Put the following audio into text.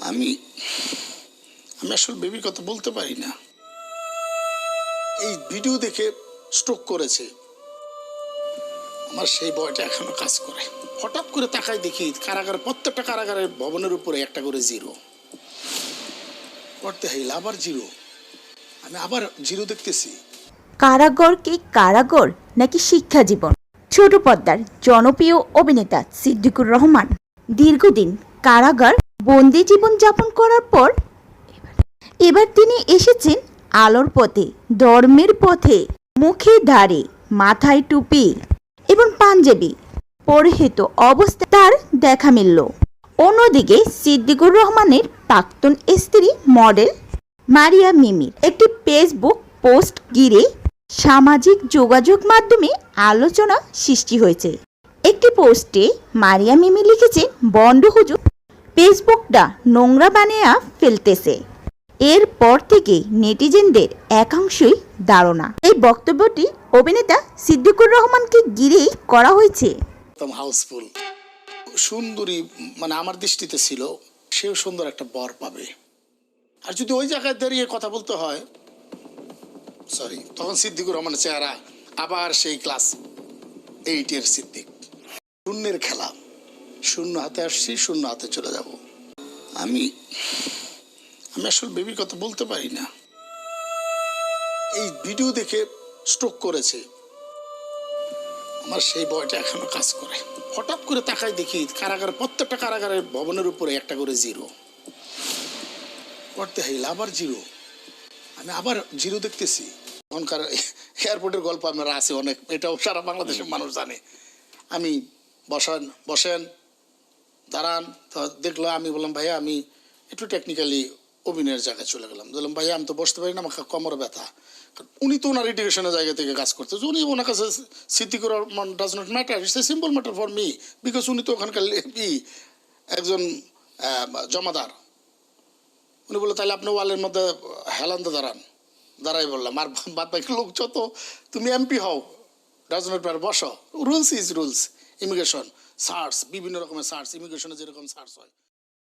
আমি আমি আসলে বেবির কথা বলতে পারি না। এই ভিডিও দেখে স্ট্রোক করেছে, আমার সেই বয়টা এখনো কাজ করে। হঠাৎ করে তাকাই দেখি কারাগার, প্রত্যেকটা কারাগারের ভবনের উপরে একটা করে জিরো। করতে হইল আবার জিরো, আমি আবার জিরো দেখতেছি। কারাগার কি কারাগার নাকি শিক্ষা জীবন? ছোট পর্দার জনপ্রিয় অভিনেতা সিদ্দিকুর রহমান দীর্ঘদিন কারাগার বন্দি জীবন যাপন করার পর এবার তিনি এসেছেন আলোর পথে, ধর্মের পথে। মুখে দাড়ি, মাথায় টুপি এবং পাঞ্জাবি পরিহিত অবস্থায় তার দেখা মিলল। অন্যদিকে সিদ্দিকুর রহমানের প্রাক্তন স্ত্রী মডেল মারিয়া মিমির একটি ফেসবুক পোস্ট ঘিরে সামাজিক যোগাযোগ মাধ্যমে আলোচনা সৃষ্টি হয়েছে। একটি পোস্টে মারিয়া মিমি লিখেছেন, বন্ড হুজুর ফেসবুকটা নোংরা বানিয়ে ফেলতেছে। এরপর থেকে নেটিজেনদের একাংশই ধারণা এই বক্তব্যটি অভিনেতা সিদ্দিকুর রহমানকে ঘিরেই করা হয়েছে। হাউসফুল সুন্দরী, মানে আমার দৃষ্টিতে ছিল সেও সুন্দর একটা বর পাবে। আর যদি ওই জায়গায় দাঁড়িয়ে কথা বলতে হয়, সরি, তখন সিদ্দিকুর রহমানের চেহারা আবার সেই ক্লাস 8-এর সিদ্দিক। শূন্যের খেলা, শূন্য হাতে আসছি, শূন্য হাতে চলে যাব। আমি আসলে বেবির কথা বলতে পারি না। এই ভিডিও দেখে স্ট্রোক করেছে, আমার সেই বয়টা এখনো কাজ করে। হঠাৎ করে তাকাই দেখি কারাগার, প্রত্যেকটা কারাগারের ভবনের উপরে একটা করে জিরো। করতে হইল আবার জিরো, আমি আবার জিরো দেখতেছি। এখনকার এয়ারপোর্টের গল্প আমরা আছে অনেক, এটাও সারা বাংলাদেশের মানুষ জানে। আমি বসেন দাঁড়ান, তো দেখলো, আমি বললাম ভাইয়া আমি একটু টেকনিক্যালি অভিনয়ের জায়গায় চলে গেলাম। বললাম ভাইয়া আমি তো বসতে পারি না, আমার কোমর ব্যথা। উনি তো ওনার এডুকেশনের জায়গা থেকে কাজ করতে, উনি ওনার কাছে Siddiqur Rahman does not matter, it's a simple matter for me, because উনি তো ওখানকার একজন জমাদার। উনি বললো তাহলে আপনি ওয়ালের মধ্যে হেলান্তে দাঁড়াই বললাম, আর বাদ বাকি লোক যত, তুমি এমপি হও, ডাজ নট ম্যাটার, বসো, rules is rules. Immigration search, বিভিন্ন রকমের সার্চ, ইমিগ্রেশনে যেরকম সার্চ হয়।